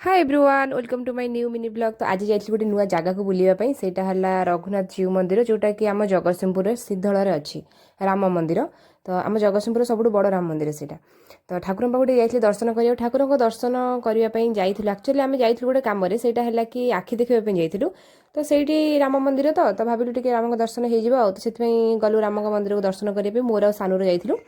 Hi everyone welcome to my new mini blog. तो आज जाइए गोटे नुआ जगह को बुलावाई से रघुनाथ जीव मंदिर जोटा कि आम जगतसिंहपुर सिद्धल अच्छी राम मंदिर। तो आम जगतसिंहपुर सब बड़ राम मंदिर से तो ठाकुर पाखे जाइए दर्शन करा ठाकुर दर्शन करने जाइलु। एक्चुअली आम जाइलु गोटे कम से कि आखि देखा जाइलु। तो सही राम मंदिर तो भाविलु टे राम दर्शन हो तो गलु राम मंदिर को दर्शन करने मोर सानूर जाइलु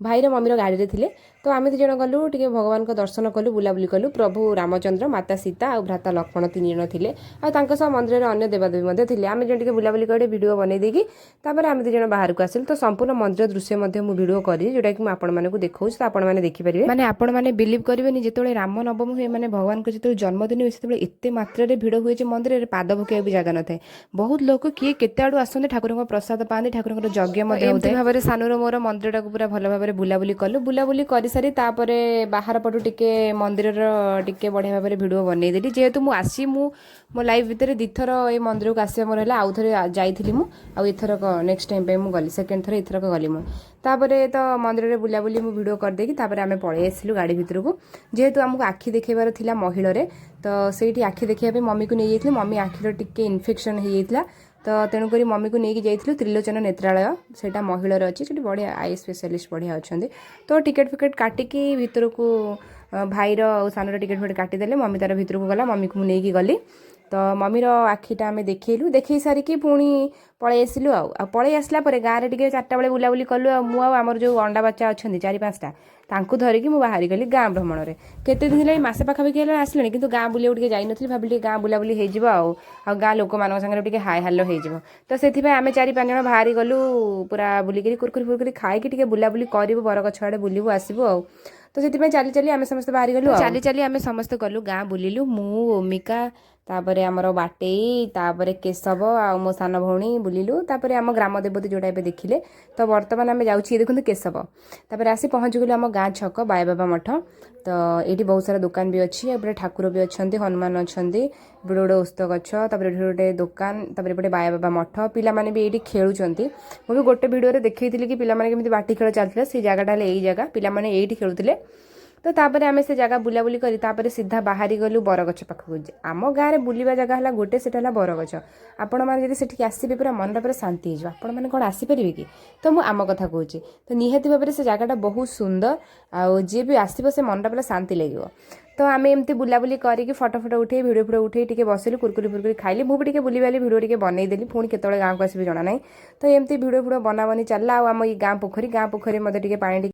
भाईर मम्मीर गाड़ी थे। तो आम दी जन गलु टे भगवान को दर्शन कलु बुलाबुली कलु। प्रभु रामचंद्र माता सीता और भ्राता लक्ष्मण 3 जन थे और मंदिर में अन्य देवादेवी थे। आम जो बुलाबुली कर वीडियो बनई देगी आम दी जन बाहर को आसिलु। तो संपूर्ण मंदिर दृश्य वीडियो करी जोटा कि आपको देखा तो आपने देखिपारे मैंने आपण मैंने बिलीव करेंगे जो राम नवम हुए मैंने भगवान को जो जन्मदिन हुए से एत मात्रा भिड़ हुए मंदिर में पाद पकड़ा भी जगह न था। बहुत लोग किए केते आड़ू आसते ठाकुर प्रसाद पाते ठाकुर यज्ञ भाव में सानूर मोर मंदिर पूरा भल भाव में बुलाबुली कलु। बुलाबुली कर सारी बाहर पटू टिके मंदिर टिके बढ़िया भाव में भिड बनईदेली जेहेतु मुझे मो लाइफ भितर दिथर ये मंदिर को आसा मोर है आउ थे जाइली मुझरक नेक्स्ट टाइम पे गली सेकेंड थर एथरक गली मुझे तो मंदिर में बुलाबुली भिड करदेकी आम पलि आसलु गाड़ी भितर को जेहेतु आमको आखि देखेबार थिला महिलारे। तो सही आखि देखा मम्मी को नहीं जाइए मम्मी आखिर टिके इन्फेक्शन हो जाता। तो तेणुक मम्मी को लेकिन जाइलु त्रिलोचन नेत्रालय से महिलार अच्छी से बढ़िया आई स्पेशलिस्ट बढ़िया अच्छा। तो टिकेट फिकेट काटिकी भितर को भाईर और सानर टिकेट फिकेट काटिदेले मम्मी तार भितर को गला मम्मी को मुझे गली। तो मम्मीर आखिटा आम देखलु देख सारिकी पुणी पलि आसलु पलि आसला गाँव में टे 4टा बेले बुलाबुली कलु आमर जो अंडा बच्चा अच्छा 4-5टा तांकु धरिकी मु बाहरी गली गाँ भ्रमण में केते दिन है मसे पाखापाखि आसले कि गाँ बुलाऊ टे जाइन भाविली गाँ बुलाबुली हो गाँ लोक मान सागर हाय हालो हो। तो से आम 4-5 जन बाहरी गलु पूरा बुलिक कुरकुरी फुरकुरी खाई बुलाबुली करूँ बरगछ आड़े बुलू आसबू तो से चली चली आम समस्त बाहरी गलु चली चली आम समस्त गलु गाँ बुलिलु मु ओमिका तापर आमर बाटेई तापर केशव आ मो सान भौणी बुलिलु तापर आम ग्राम देवती जोटा ए देखिले। तो बर्तमान आम जाऊँ देखते केशव तापर आसी पहुँच गलु आम गाँ छक बाय बाबा मठ। तो ये बहुत सारा दुकान भी अच्छी एपटे ठाकुर भी अच्छा हनुमान अच्छा एपटे गोटे ओस्त गछ तापर गोटे दुकान तापर एपटे बाय बाबा मठ पिला माने भी ये खेलुंट मुझे गोटे भिडियो देखी कि पिला माने केमिति बाटी खेल चलता से जगटा यही जगह पिला माने ये खेलुले। तो तापर आम से जगह बुलाबुली करी तापर सीधा बाहरी गलु बरगछ पाखक आम गाँव में बुलवा जगह है गोटे से बरगछ आपण मैंने जब आसबे पूरा मन पूरा शांति हो आपण मैंने कौन आसपारे कि। तो मुझे आम कथा कहूँ तो निहाती भाव में से जगहटा बहुत सुंदर आउ जी भी आसो से मनटा पूरा शांति लगे। तो आम एमती बुलाबुली करके फटो फटो उठे भिडियो फिडियो उठे टे बसिलु कुरकुरी फुरकुरी खाइली मुझे बुलवाली भिडियो टे बनईदेली पुणी केतବେଳେ गाँव को आसबे जना ना। तो एमती भिडियो फिडियो बना बनी चलला आम गाँ पोखरी मत पानी